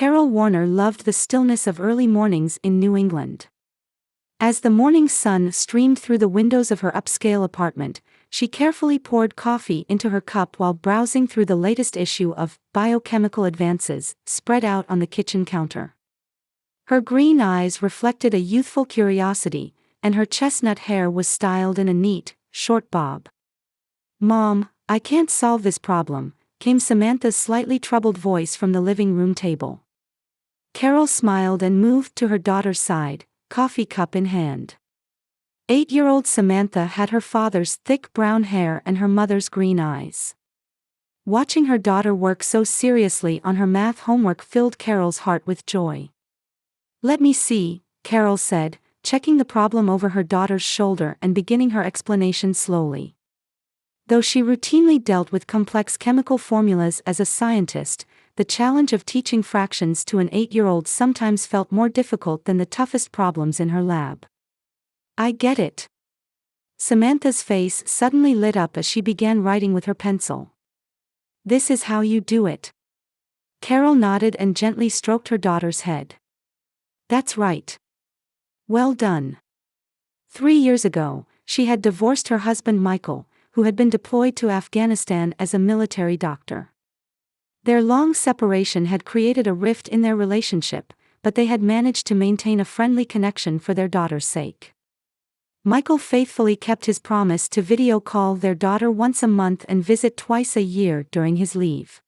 Carol Warner loved the stillness of early mornings in New England. As the morning sun streamed through the windows of her upscale apartment, she carefully poured coffee into her cup while browsing through the latest issue of Biochemical Advances, spread out on the kitchen counter. Her green eyes reflected a youthful curiosity, and her chestnut hair was styled in a neat, short bob. "Mom, I can't solve this problem," came Samantha's slightly troubled voice from the living room table. Carol smiled and moved to her daughter's side, coffee cup in hand. 8-year-old Samantha had her father's thick brown hair and her mother's green eyes. Watching her daughter work so seriously on her math homework filled Carol's heart with joy. "Let me see," Carol said, checking the problem over her daughter's shoulder and beginning her explanation slowly. Though she routinely dealt with complex chemical formulas as a scientist, the challenge of teaching fractions to an 8-year-old sometimes felt more difficult than the toughest problems in her lab. "I get it." Samantha's face suddenly lit up as she began writing with her pencil. "This is how you do it." Carol nodded and gently stroked her daughter's head. "That's right. Well done." 3 years ago, she had divorced her husband Michael, who had been deployed to Afghanistan as a military doctor. Their long separation had created a rift in their relationship, but they had managed to maintain a friendly connection for their daughter's sake. Michael faithfully kept his promise to video call their daughter once a month and visit twice a year during his leave.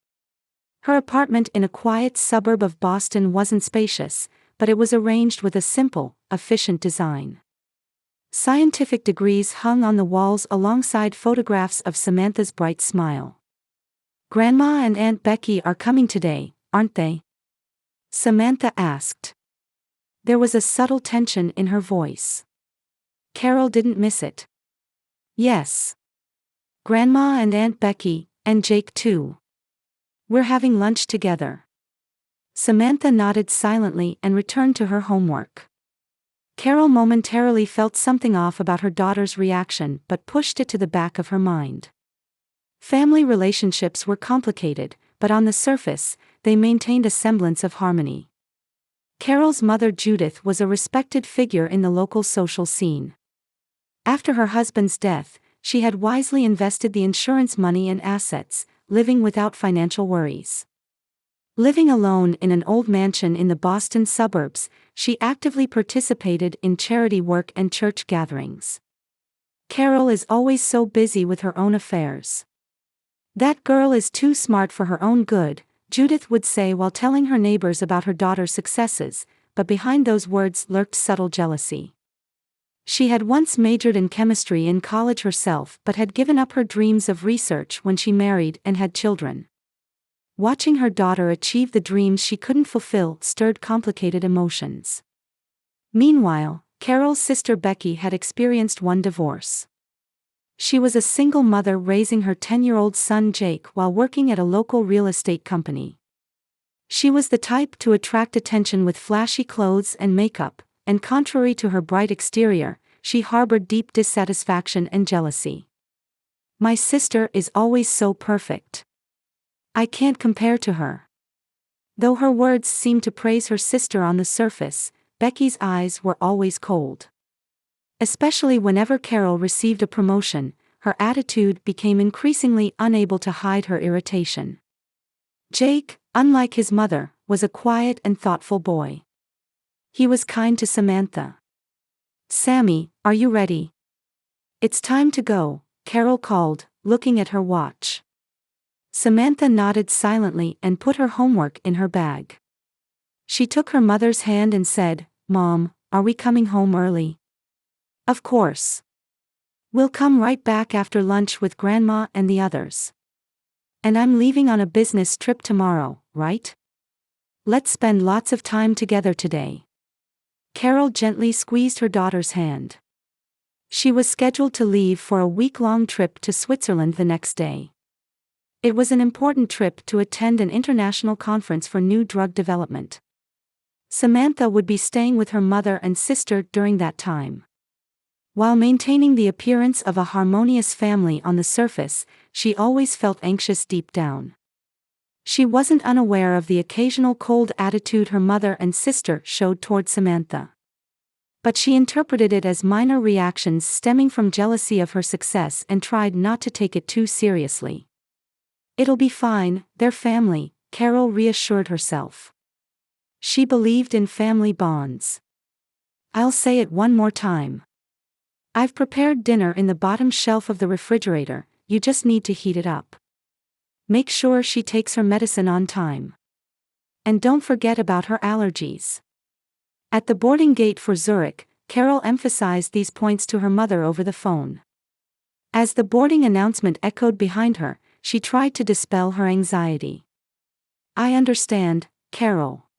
Her apartment in a quiet suburb of Boston wasn't spacious, but it was arranged with a simple, efficient design. Scientific degrees hung on the walls alongside photographs of Samantha's bright smile. "Grandma and Aunt Becky are coming today, aren't they?" Samantha asked. There was a subtle tension in her voice. Carol didn't miss it. "Yes. Grandma and Aunt Becky, and Jake too. We're having lunch together." Samantha nodded silently and returned to her homework. Carol momentarily felt something off about her daughter's reaction but pushed it to the back of her mind. Family relationships were complicated, but on the surface, they maintained a semblance of harmony. Carol's mother Judith was a respected figure in the local social scene. After her husband's death, she had wisely invested the insurance money and assets, living without financial worries. Living alone in an old mansion in the Boston suburbs, she actively participated in charity work and church gatherings. "Carol is always so busy with her own affairs. That girl is too smart for her own good," Judith would say while telling her neighbors about her daughter's successes, but behind those words lurked subtle jealousy. She had once majored in chemistry in college herself but had given up her dreams of research when she married and had children. Watching her daughter achieve the dreams she couldn't fulfill stirred complicated emotions. Meanwhile, Carol's sister Becky had experienced one divorce. She was a single mother raising her 10-year-old son Jake while working at a local real estate company. She was the type to attract attention with flashy clothes and makeup, and contrary to her bright exterior, she harbored deep dissatisfaction and jealousy. "My sister is always so perfect. I can't compare to her." Though her words seemed to praise her sister on the surface, Becky's eyes were always cold. Especially whenever Carol received a promotion, her attitude became increasingly unable to hide her irritation. Jake, unlike his mother, was a quiet and thoughtful boy. He was kind to Samantha. "Sammy, are you ready?" "It's time to go," Carol called, looking at her watch. Samantha nodded silently and put her homework in her bag. She took her mother's hand and said, "Mom, are we coming home early?" "Of course. We'll come right back after lunch with Grandma and the others. And I'm leaving on a business trip tomorrow, right? Let's spend lots of time together today." Carol gently squeezed her daughter's hand. She was scheduled to leave for a week-long trip to Switzerland the next day. It was an important trip to attend an international conference for new drug development. Samantha would be staying with her mother and sister during that time. While maintaining the appearance of a harmonious family on the surface, she always felt anxious deep down. She wasn't unaware of the occasional cold attitude her mother and sister showed toward Samantha. But she interpreted it as minor reactions stemming from jealousy of her success and tried not to take it too seriously. "It'll be fine, they're family," Carol reassured herself. She believed in family bonds. "I'll say it one more time. I've prepared dinner in the bottom shelf of the refrigerator, you just need to heat it up. Make sure she takes her medicine on time. And don't forget about her allergies." At the boarding gate for Zurich, Carol emphasized these points to her mother over the phone. As the boarding announcement echoed behind her, she tried to dispel her anxiety. "I understand, Carol.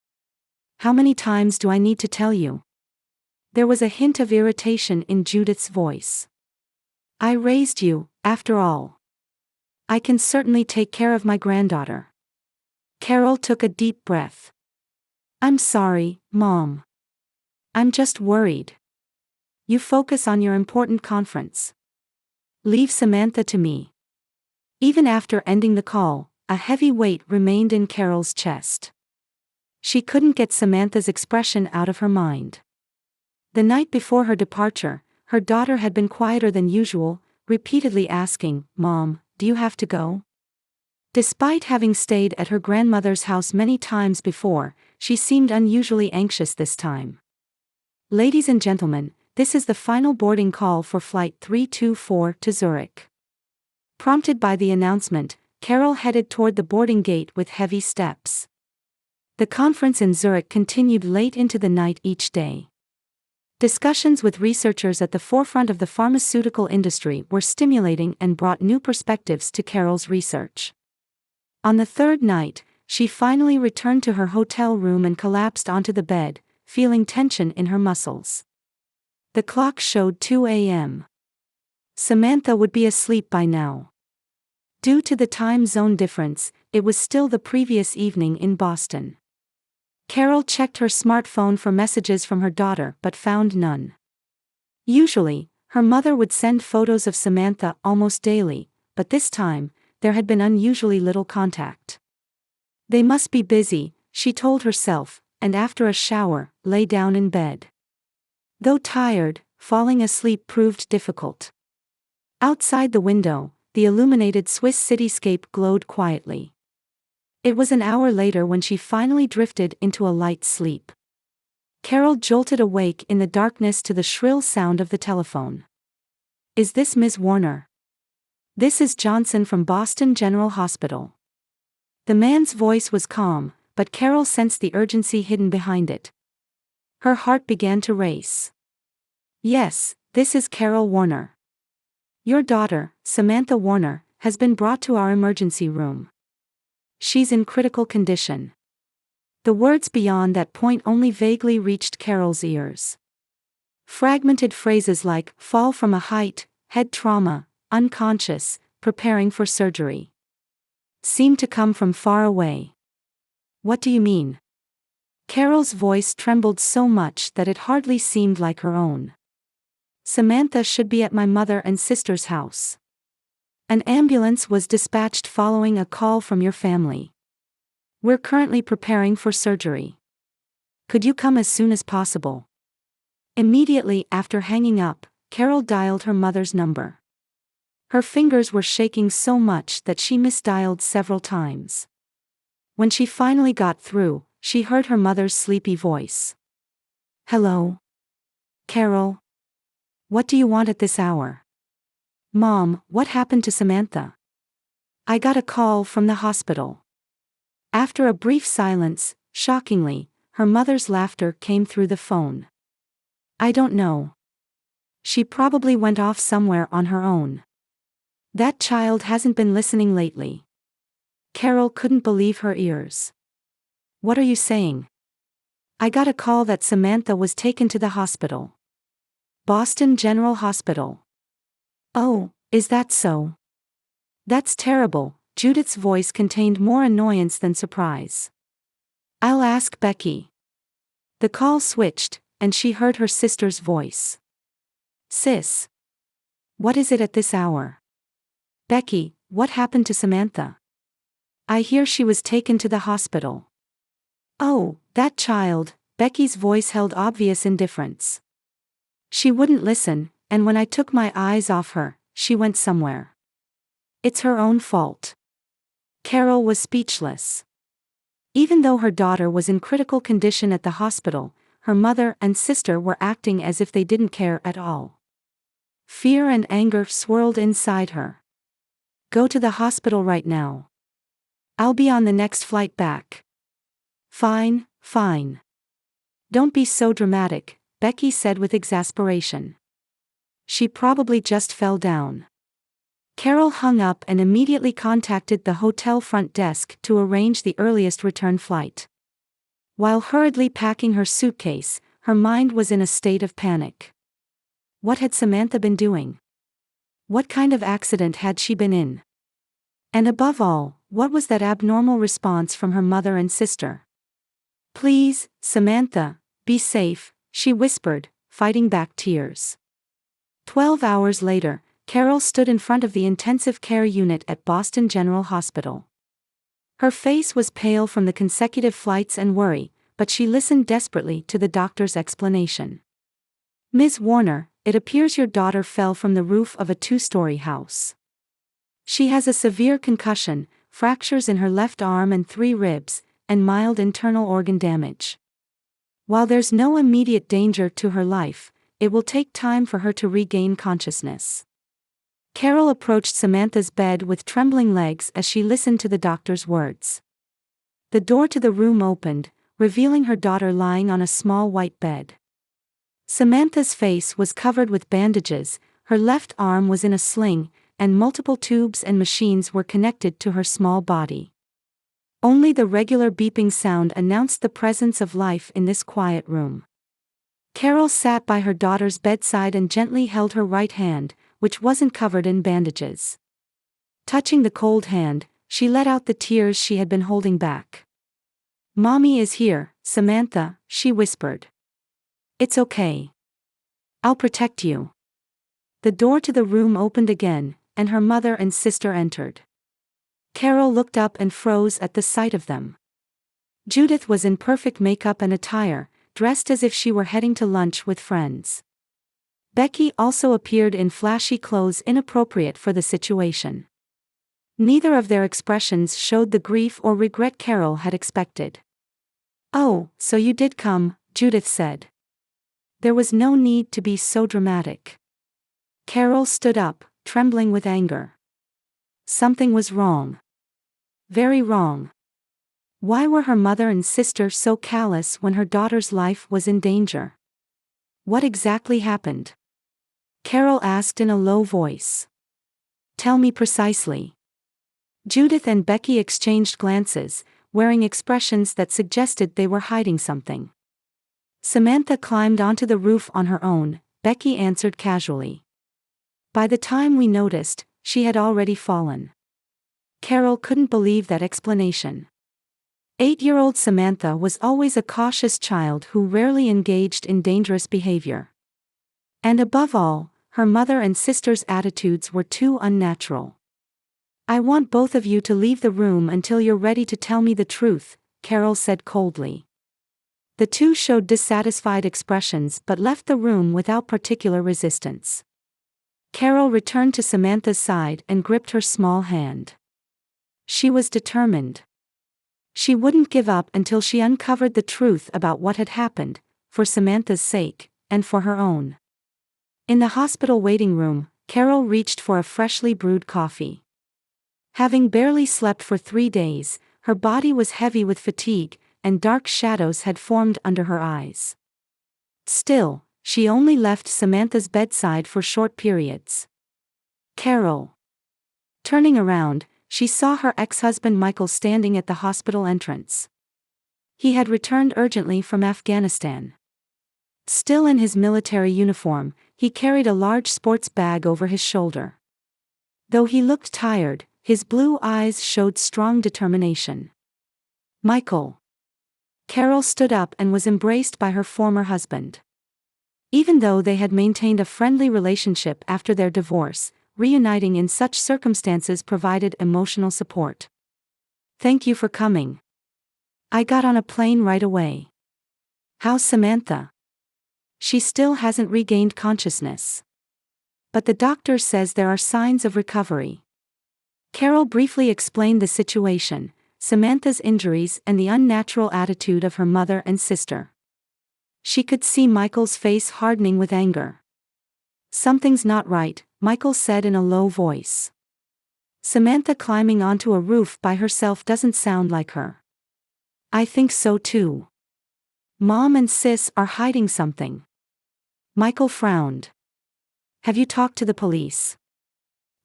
How many times do I need to tell you?" There was a hint of irritation in Judith's voice. "I raised you, after all. I can certainly take care of my granddaughter." Carol took a deep breath. "I'm sorry, Mom. I'm just worried. You focus on your important conference. Leave Samantha to me." Even after ending the call, a heavy weight remained in Carol's chest. She couldn't get Samantha's expression out of her mind. The night before her departure, her daughter had been quieter than usual, repeatedly asking, "Mom, do you have to go?" Despite having stayed at her grandmother's house many times before, she seemed unusually anxious this time. "Ladies and gentlemen, this is the final boarding call for Flight 324 to Zurich." Prompted by the announcement, Carol headed toward the boarding gate with heavy steps. The conference in Zurich continued late into the night each day. Discussions with researchers at the forefront of the pharmaceutical industry were stimulating and brought new perspectives to Carol's research. On the third night, she finally returned to her hotel room and collapsed onto the bed, feeling tension in her muscles. The clock showed 2 a.m. Samantha would be asleep by now. Due to the time zone difference, it was still the previous evening in Boston. Carol checked her smartphone for messages from her daughter but found none. Usually, her mother would send photos of Samantha almost daily, but this time, there had been unusually little contact. They must be busy, she told herself, and after a shower, lay down in bed. Though tired, falling asleep proved difficult. Outside the window, the illuminated Swiss cityscape glowed quietly. It was an hour later when she finally drifted into a light sleep. Carol jolted awake in the darkness to the shrill sound of the telephone. "Is this Ms. Warner?" "This is Johnson from Boston General Hospital." The man's voice was calm, but Carol sensed the urgency hidden behind it. Her heart began to race. "Yes, this is Carol Warner. Your daughter, Samantha Warner, has been brought to our emergency room. She's in critical condition." The words beyond that point only vaguely reached Carol's ears. Fragmented phrases like, "fall from a height," "head trauma," "unconscious," "preparing for surgery," seemed to come from far away. "What do you mean?" Carol's voice trembled so much that it hardly seemed like her own. "Samantha should be at my mother and sister's house. An ambulance was dispatched following a call from your family. We're currently preparing for surgery. Could you come as soon as possible?" Immediately after hanging up, Carol dialed her mother's number. Her fingers were shaking so much that she misdialed several times. When she finally got through, she heard her mother's sleepy voice. "Hello? Carol? What do you want at this hour?" "Mom, what happened to Samantha?" "I got a call from the hospital." After a brief silence, shockingly, her mother's laughter came through the phone. "I don't know. She probably went off somewhere on her own. That child hasn't been listening lately." Carol couldn't believe her ears. "What are you saying?" "I got a call that Samantha was taken to the hospital. Boston General Hospital." "Oh, is that so?" "That's terrible." Judith's voice contained more annoyance than surprise. "I'll ask Becky." The call switched, and she heard her sister's voice. "Sis. What is it at this hour?" "Becky, what happened to Samantha?" I hear she was taken to the hospital. Oh, that child, Becky's voice held obvious indifference. She wouldn't listen, and when I took my eyes off her, she went somewhere. It's her own fault. Carol was speechless. Even though her daughter was in critical condition at the hospital, her mother and sister were acting as if they didn't care at all. Fear and anger swirled inside her. Go to the hospital right now. I'll be on the next flight back. Fine, fine. Don't be so dramatic, Becky said with exasperation. She probably just fell down. Carol hung up and immediately contacted the hotel front desk to arrange the earliest return flight. While hurriedly packing her suitcase, her mind was in a state of panic. What had Samantha been doing? What kind of accident had she been in? And above all, what was that abnormal response from her mother and sister? Please, Samantha, be safe, she whispered, fighting back tears. 12 hours later, Carol stood in front of the intensive care unit at Boston General Hospital. Her face was pale from the consecutive flights and worry, but she listened desperately to the doctor's explanation. Ms. Warner, it appears your daughter fell from the roof of a 2-story house. She has a severe concussion, fractures in her left arm and 3 ribs, and mild internal organ damage. While there's no immediate danger to her life, it will take time for her to regain consciousness. Carol approached Samantha's bed with trembling legs as she listened to the doctor's words. The door to the room opened, revealing her daughter lying on a small white bed. Samantha's face was covered with bandages, her left arm was in a sling, and multiple tubes and machines were connected to her small body. Only the regular beeping sound announced the presence of life in this quiet room. Carol sat by her daughter's bedside and gently held her right hand, which wasn't covered in bandages. Touching the cold hand, she let out the tears she had been holding back. Mommy is here, Samantha, she whispered. It's okay. I'll protect you. The door to the room opened again, and her mother and sister entered. Carol looked up and froze at the sight of them. Judith was in perfect makeup and attire, dressed as if she were heading to lunch with friends. Becky also appeared in flashy clothes inappropriate for the situation. Neither of their expressions showed the grief or regret Carol had expected. Oh, so you did come, Judith said. There was no need to be so dramatic. Carol stood up, trembling with anger. Something was wrong. Very wrong. Why were her mother and sister so callous when her daughter's life was in danger? What exactly happened? Carol asked in a low voice. Tell me precisely. Judith and Becky exchanged glances, wearing expressions that suggested they were hiding something. Samantha climbed onto the roof on her own, Becky answered casually. By the time we noticed, she had already fallen. Carol couldn't believe that explanation. 8-year-old Samantha was always a cautious child who rarely engaged in dangerous behavior. And above all, her mother and sister's attitudes were too unnatural. I want both of you to leave the room until you're ready to tell me the truth, Carol said coldly. The two showed dissatisfied expressions but left the room without particular resistance. Carol returned to Samantha's side and gripped her small hand. She was determined. She wouldn't give up until she uncovered the truth about what had happened, for Samantha's sake, and for her own. In the hospital waiting room, Carol reached for a freshly brewed coffee. Having barely slept for 3 days, her body was heavy with fatigue, and dark shadows had formed under her eyes. Still, she only left Samantha's bedside for short periods. Carol. Turning around, she saw her ex-husband Michael standing at the hospital entrance. He had returned urgently from Afghanistan. Still in his military uniform, he carried a large sports bag over his shoulder. Though he looked tired, his blue eyes showed strong determination. Michael. Carol stood up and was embraced by her former husband. Even though they had maintained a friendly relationship after their divorce, reuniting in such circumstances provided emotional support. Thank you for coming. I got on a plane right away. How's Samantha? She still hasn't regained consciousness. But the doctor says there are signs of recovery. Carol briefly explained the situation, Samantha's injuries and the unnatural attitude of her mother and sister. She could see Michael's face hardening with anger. Something's not right, Michael said in a low voice. Samantha climbing onto a roof by herself doesn't sound like her. I think so too. Mom and Sis are hiding something. Michael frowned. Have you talked to the police?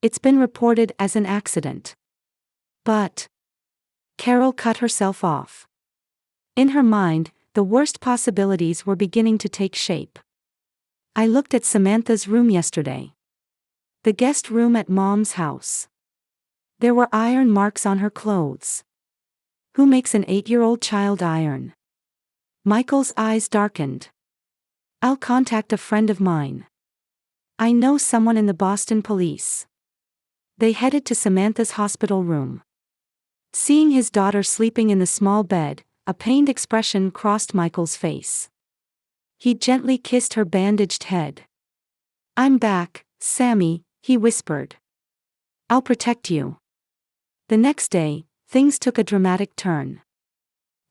It's been reported as an accident. But Carol cut herself off. In her mind, the worst possibilities were beginning to take shape. I looked at Samantha's room yesterday. The guest room at Mom's house. There were iron marks on her clothes. Who makes an 8-year-old child iron? Michael's eyes darkened. I'll contact a friend of mine. I know someone in the Boston police. They headed to Samantha's hospital room. Seeing his daughter sleeping in the small bed, a pained expression crossed Michael's face. He gently kissed her bandaged head. I'm back, Sammy, he whispered. I'll protect you. The next day, things took a dramatic turn.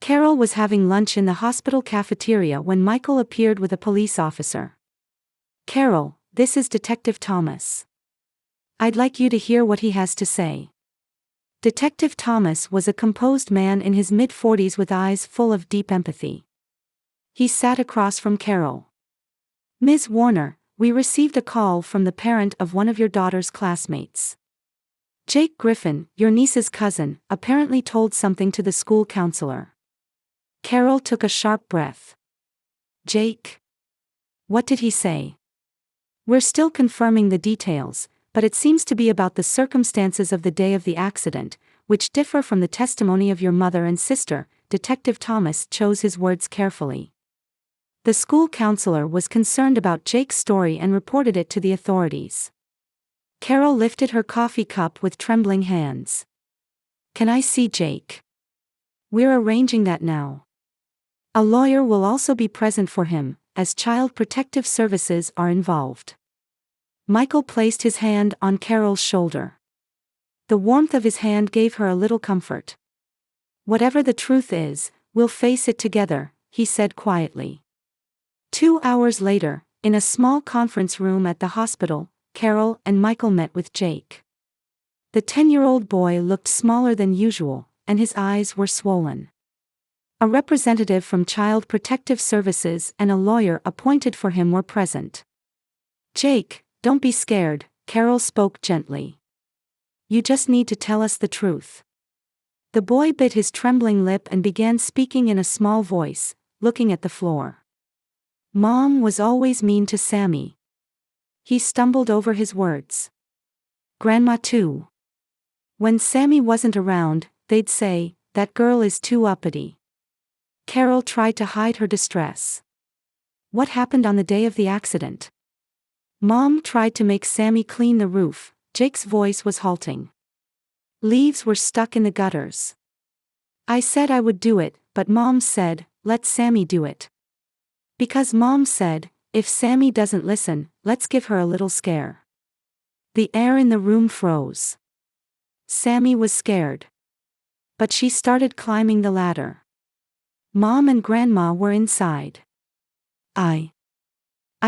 Carol was having lunch in the hospital cafeteria when Michael appeared with a police officer. Carol, this is Detective Thomas. I'd like you to hear what he has to say. Detective Thomas was a composed man in his mid-40s with eyes full of deep empathy. He sat across from Carol. Ms. Warner, we received a call from the parent of one of your daughter's classmates. Jake Griffin, your niece's cousin, apparently told something to the school counselor. Carol took a sharp breath. Jake? What did he say? We're still confirming the details, but it seems to be about the circumstances of the day of the accident, which differ from the testimony of your mother and sister. Detective Thomas chose his words carefully. The school counselor was concerned about Jake's story and reported it to the authorities. Carol lifted her coffee cup with trembling hands. Can I see Jake? We're arranging that now. A lawyer will also be present for him, as Child Protective Services are involved. Michael placed his hand on Carol's shoulder. The warmth of his hand gave her a little comfort. Whatever the truth is, we'll face it together, he said quietly. 2 hours later, in a small conference room at the hospital, Carol and Michael met with Jake. The 10-year-old boy looked smaller than usual, and his eyes were swollen. A representative from Child Protective Services and a lawyer appointed for him were present. Jake, don't be scared, Carol spoke gently. You just need to tell us the truth. The boy bit his trembling lip and began speaking in a small voice, looking at the floor. Mom was always mean to Sammy. He stumbled over his words. Grandma too. When Sammy wasn't around, they'd say, that girl is too uppity. Carol tried to hide her distress. What happened on the day of the accident? Mom tried to make Sammy clean the roof. Jake's voice was halting. Leaves were stuck in the gutters. I said I would do it, but Mom said, let Sammy do it. Because Mom said, if Sammy doesn't listen, let's give her a little scare. The air in the room froze. Sammy was scared. But she started climbing the ladder. Mom and Grandma were inside. I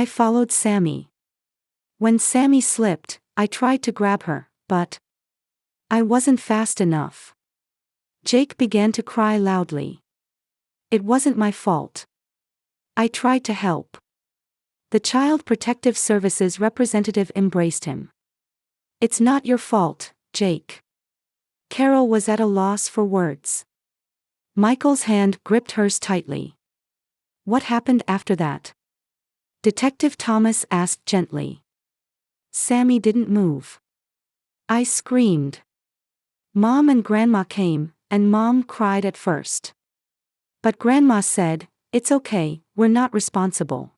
followed Sammy. When Sammy slipped, I tried to grab her, but I wasn't fast enough. Jake began to cry loudly. It wasn't my fault. I tried to help. The Child Protective Services representative embraced him. It's not your fault, Jake. Carol was at a loss for words. Michael's hand gripped hers tightly. What happened after that? Detective Thomas asked gently. Sammy didn't move. I screamed. Mom and Grandma came, and Mom cried at first. But Grandma said, it's okay, we're not responsible.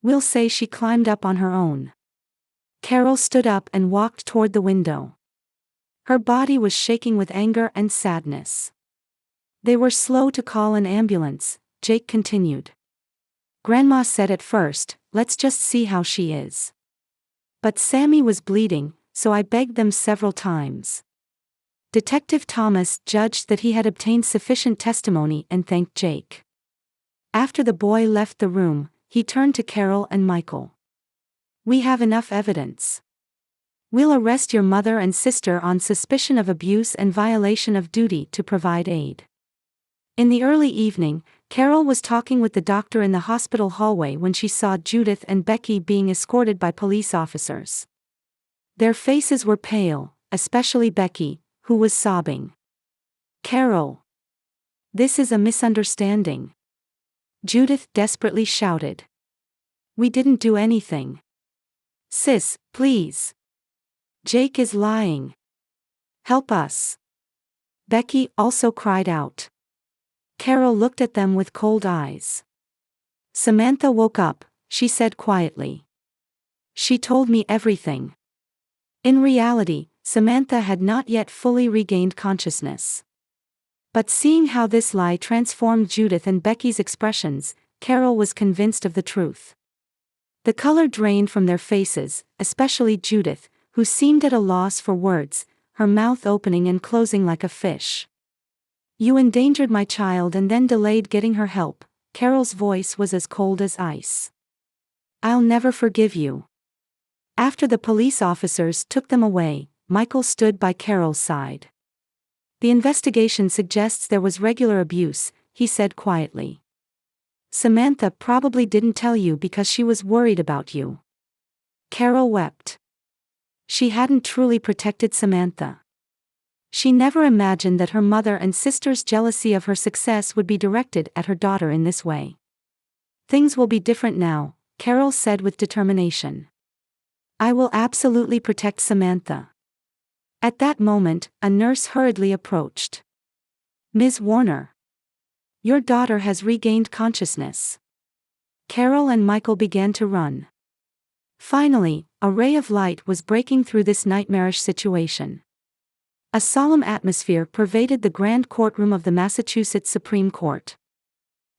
We'll say she climbed up on her own. Carol stood up and walked toward the window. Her body was shaking with anger and sadness. They were slow to call an ambulance, Jake continued. Grandma said at first, let's just see how she is. But Sammy was bleeding, so I begged them several times. Detective Thomas judged that he had obtained sufficient testimony and thanked Jake. After the boy left the room, he turned to Carol and Michael. We have enough evidence. We'll arrest your mother and sister on suspicion of abuse and violation of duty to provide aid. In the early evening, Carol was talking with the doctor in the hospital hallway when she saw Judith and Becky being escorted by police officers. Their faces were pale, especially Becky, who was sobbing. Carol. This is a misunderstanding. Judith desperately shouted. We didn't do anything. Sis, please. Jake is lying. Help us. Becky also cried out. Carol looked at them with cold eyes. Samantha woke up, she said quietly. She told me everything. In reality, Samantha had not yet fully regained consciousness. But seeing how this lie transformed Judith and Becky's expressions, Carol was convinced of the truth. The color drained from their faces, especially Judith, who seemed at a loss for words, her mouth opening and closing like a fish. You endangered my child and then delayed getting her help. Carol's voice was as cold as ice. I'll never forgive you. After the police officers took them away, Michael stood by Carol's side. The investigation suggests there was regular abuse, he said quietly. Samantha probably didn't tell you because she was worried about you. Carol wept. She hadn't truly protected Samantha. She never imagined that her mother and sister's jealousy of her success would be directed at her daughter in this way. Things will be different now, Carol said with determination. I will absolutely protect Samantha. At that moment, a nurse hurriedly approached. Ms. Warner. Your daughter has regained consciousness. Carol and Michael began to run. Finally, a ray of light was breaking through this nightmarish situation. A solemn atmosphere pervaded the grand courtroom of the Massachusetts Supreme Court.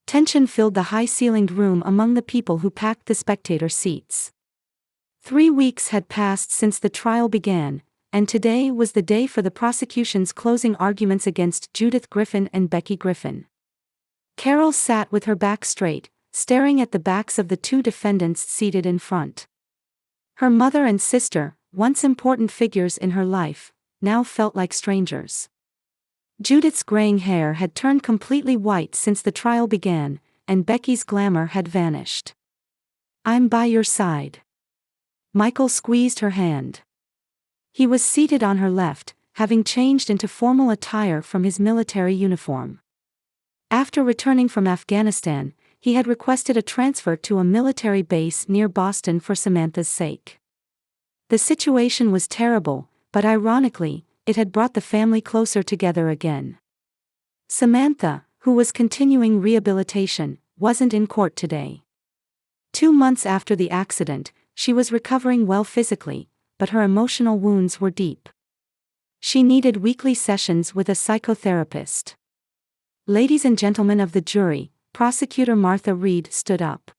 Tension filled the high-ceilinged room among the people who packed the spectator seats. 3 weeks had passed since the trial began, and today was the day for the prosecution's closing arguments against Judith Griffin and Becky Griffin. Carol sat with her back straight, staring at the backs of the two defendants seated in front. Her mother and sister, once important figures in her life, now felt like strangers. Judith's graying hair had turned completely white since the trial began, and Becky's glamour had vanished. I'm by your side. Michael squeezed her hand. He was seated on her left, having changed into formal attire from his military uniform. After returning from Afghanistan, he had requested a transfer to a military base near Boston for Samantha's sake. The situation was terrible, but ironically, it had brought the family closer together again. Samantha, who was continuing rehabilitation, wasn't in court today. 2 months after the accident, she was recovering well physically, but her emotional wounds were deep. She needed weekly sessions with a psychotherapist. Ladies and gentlemen of the jury, Prosecutor Martha Reed stood up.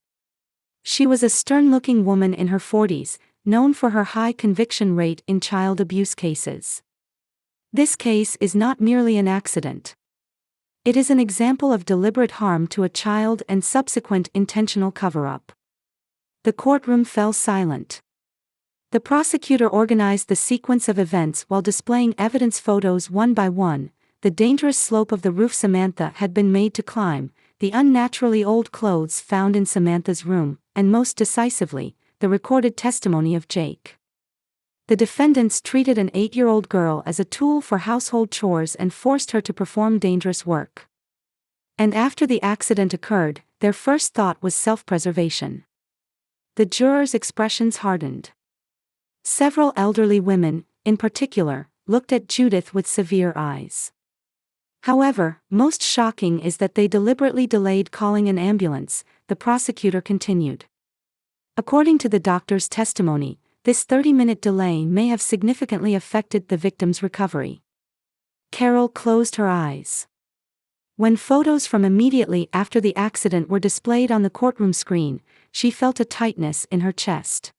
She was a stern-looking woman in her 40s, known for her high conviction rate in child abuse cases. This case is not merely an accident. It is an example of deliberate harm to a child and subsequent intentional cover-up. The courtroom fell silent. The prosecutor organized the sequence of events while displaying evidence photos one by one. The dangerous slope of the roof Samantha had been made to climb, the unnaturally old clothes found in Samantha's room, and most decisively, the recorded testimony of Jake. The defendants treated an 8-year-old girl as a tool for household chores and forced her to perform dangerous work. And after the accident occurred, their first thought was self-preservation. The jurors' expressions hardened. Several elderly women, in particular, looked at Judith with severe eyes. However, most shocking is that they deliberately delayed calling an ambulance, the prosecutor continued. According to the doctor's testimony, this 30-minute delay may have significantly affected the victim's recovery. Carol closed her eyes. When photos from immediately after the accident were displayed on the courtroom screen, she felt a tightness in her chest.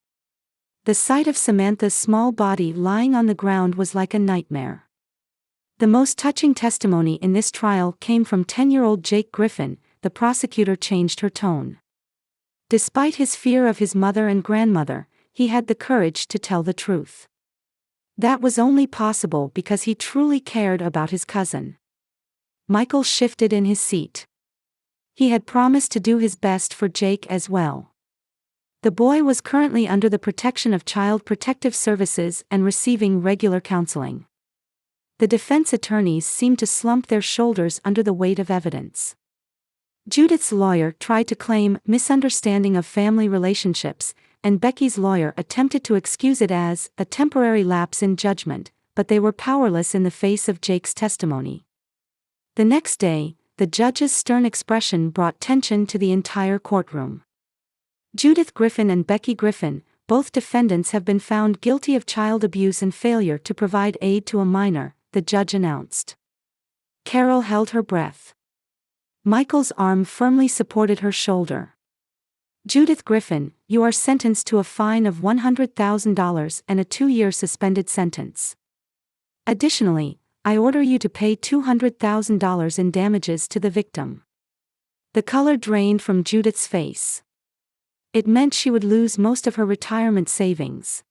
The sight of Samantha's small body lying on the ground was like a nightmare. The most touching testimony in this trial came from 10-year-old Jake Griffin. The prosecutor changed her tone. Despite his fear of his mother and grandmother, he had the courage to tell the truth. That was only possible because he truly cared about his cousin. Michael shifted in his seat. He had promised to do his best for Jake as well. The boy was currently under the protection of Child Protective Services and receiving regular counseling. The defense attorneys seemed to slump their shoulders under the weight of evidence. Judith's lawyer tried to claim misunderstanding of family relationships, and Becky's lawyer attempted to excuse it as a temporary lapse in judgment, but they were powerless in the face of Jake's testimony. The next day, the judge's stern expression brought tension to the entire courtroom. Judith Griffin and Becky Griffin, both defendants, have been found guilty of child abuse and failure to provide aid to a minor, the judge announced. Carol held her breath. Michael's arm firmly supported her shoulder. Judith Griffin, you are sentenced to a fine of $100,000 and a 2-year suspended sentence. Additionally, I order you to pay $200,000 in damages to the victim. The color drained from Judith's face. It meant she would lose most of her retirement savings.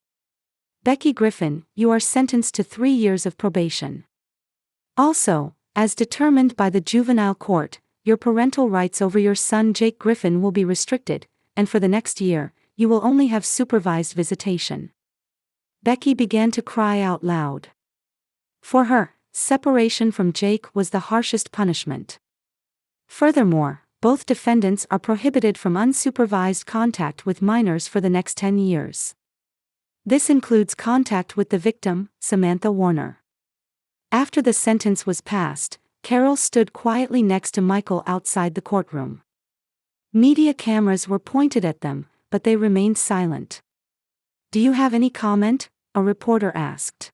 Becky Griffin, you are sentenced to 3 years of probation. Also, as determined by the juvenile court, your parental rights over your son Jake Griffin will be restricted, and for the next year, you will only have supervised visitation. Becky began to cry out loud. For her, separation from Jake was the harshest punishment. Furthermore, both defendants are prohibited from unsupervised contact with minors for the next 10 years. This includes contact with the victim, Samantha Warner. After the sentence was passed, Carol stood quietly next to Michael outside the courtroom. Media cameras were pointed at them, but they remained silent. Do you have any comment? A reporter asked.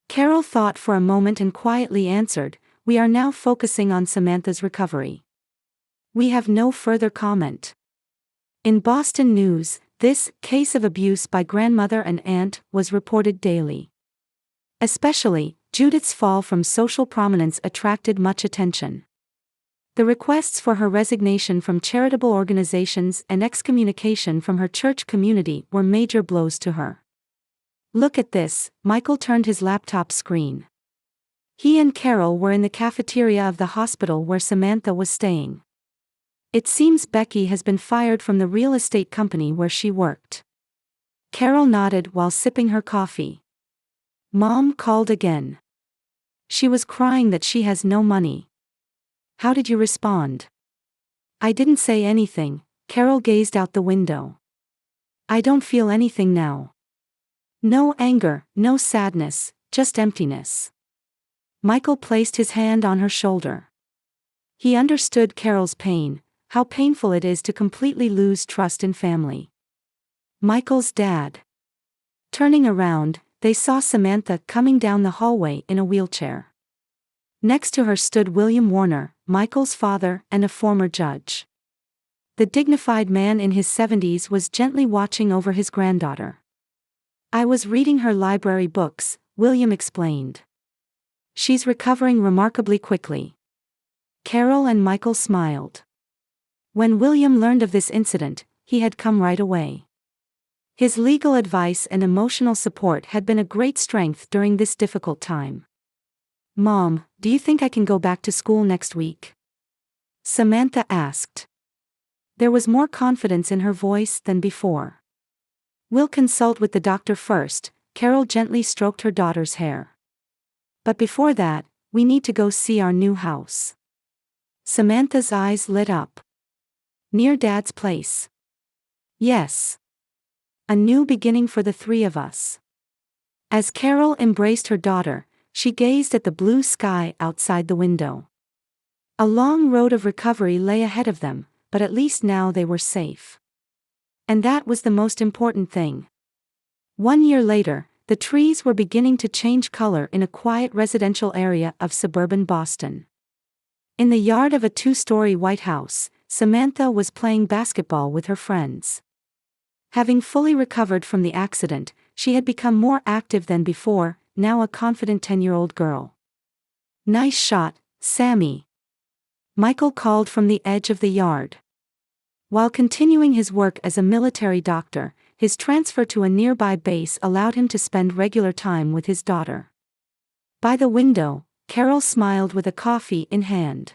Carol thought for a moment and quietly answered, we are now focusing on Samantha's recovery. We have no further comment. In Boston news, this case of abuse by grandmother and aunt was reported daily. Especially, Judith's fall from social prominence attracted much attention. The requests for her resignation from charitable organizations and excommunication from her church community were major blows to her. Look at this, Michael turned his laptop screen. He and Carol were in the cafeteria of the hospital where Samantha was staying. It seems Becky has been fired from the real estate company where she worked. Carol nodded while sipping her coffee. Mom called again. She was crying that she has no money. How did you respond? I didn't say anything, Carol gazed out the window. I don't feel anything now. No anger, no sadness, just emptiness. Michael placed his hand on her shoulder. He understood Carol's pain, how painful it is to completely lose trust in family. Michael's dad. Turning around, they saw Samantha coming down the hallway in a wheelchair. Next to her stood William Warner, Michael's father and a former judge. The dignified man in his 70s was gently watching over his granddaughter. I was reading her library books, William explained. She's recovering remarkably quickly. Carol and Michael smiled. When William learned of this incident, he had come right away. His legal advice and emotional support had been a great strength during this difficult time. Mom, do you think I can go back to school next week? Samantha asked. There was more confidence in her voice than before. We'll consult with the doctor first, Carol gently stroked her daughter's hair. But before that, we need to go see our new house. Samantha's eyes lit up. Near Dad's place. Yes. A new beginning for the 3 of us. As Carol embraced her daughter, she gazed at the blue sky outside the window. A long road of recovery lay ahead of them, but at least now they were safe. And that was the most important thing. 1 year later, the trees were beginning to change color in a quiet residential area of suburban Boston. In the yard of a 2-story white house, Samantha was playing basketball with her friends. Having fully recovered from the accident, she had become more active than before, now a confident 10-year-old girl. "Nice shot, Sammy," Michael called from the edge of the yard. While continuing his work as a military doctor, his transfer to a nearby base allowed him to spend regular time with his daughter. By the window, Carol smiled with a coffee in hand.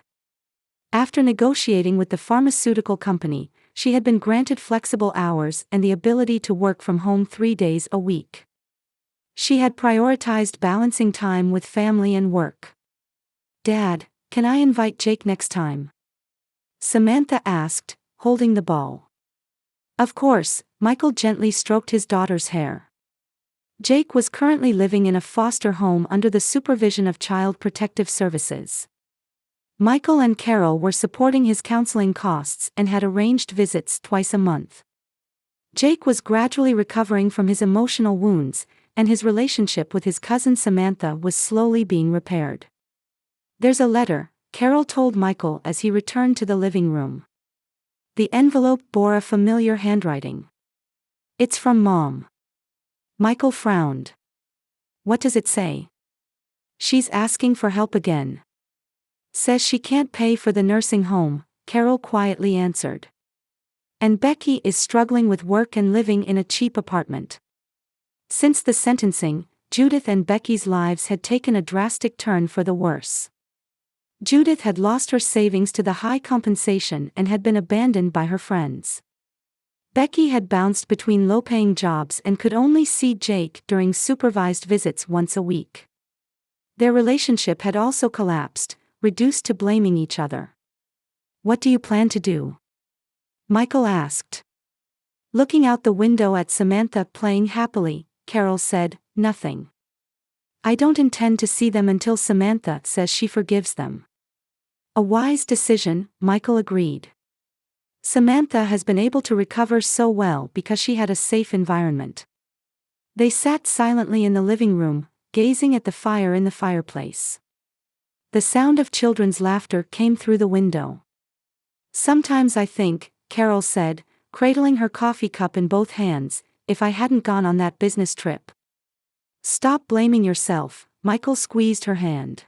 After negotiating with the pharmaceutical company, she had been granted flexible hours and the ability to work from home 3 days a week. She had prioritized balancing time with family and work. "Dad, can I invite Jake next time?" Samantha asked, holding the ball. "Of course," Michael gently stroked his daughter's hair. Jake was currently living in a foster home under the supervision of Child Protective Services. Michael and Carol were supporting his counseling costs and had arranged visits twice a month. Jake was gradually recovering from his emotional wounds, and his relationship with his cousin Samantha was slowly being repaired. "There's a letter," Carol told Michael as he returned to the living room. The envelope bore a familiar handwriting. "It's from Mom." Michael frowned. "What does it say?" "She's asking for help again. Says she can't pay for the nursing home," Carol quietly answered. "And Becky is struggling with work and living in a cheap apartment." Since the sentencing, Judith and Becky's lives had taken a drastic turn for the worse. Judith had lost her savings to the high compensation and had been abandoned by her friends. Becky had bounced between low-paying jobs and could only see Jake during supervised visits once a week. Their relationship had also collapsed, reduced to blaming each other. "What do you plan to do?" Michael asked. Looking out the window at Samantha playing happily, Carol said, "Nothing. I don't intend to see them until Samantha says she forgives them." "A wise decision," Michael agreed. "Samantha has been able to recover so well because she had a safe environment." They sat silently in the living room, gazing at the fire in the fireplace. The sound of children's laughter came through the window. "Sometimes I think," Carol said, cradling her coffee cup in both hands, "if I hadn't gone on that business trip." "Stop blaming yourself," Michael squeezed her hand.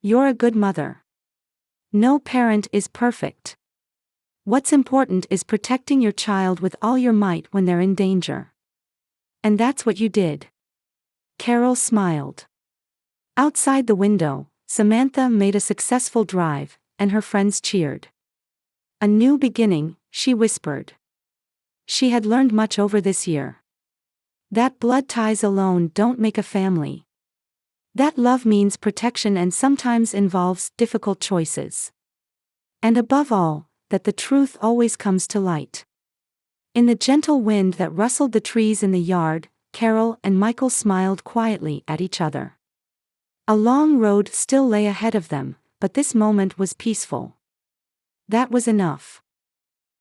"You're a good mother. No parent is perfect. What's important is protecting your child with all your might when they're in danger. And that's what you did." Carol smiled. Outside the window, Samantha made a successful drive, and her friends cheered. "A new beginning," she whispered. She had learned much over this year. That blood ties alone don't make a family. That love means protection and sometimes involves difficult choices. And above all, that the truth always comes to light. In the gentle wind that rustled the trees in the yard, Carol and Michael smiled quietly at each other. A long road still lay ahead of them, but this moment was peaceful. That was enough.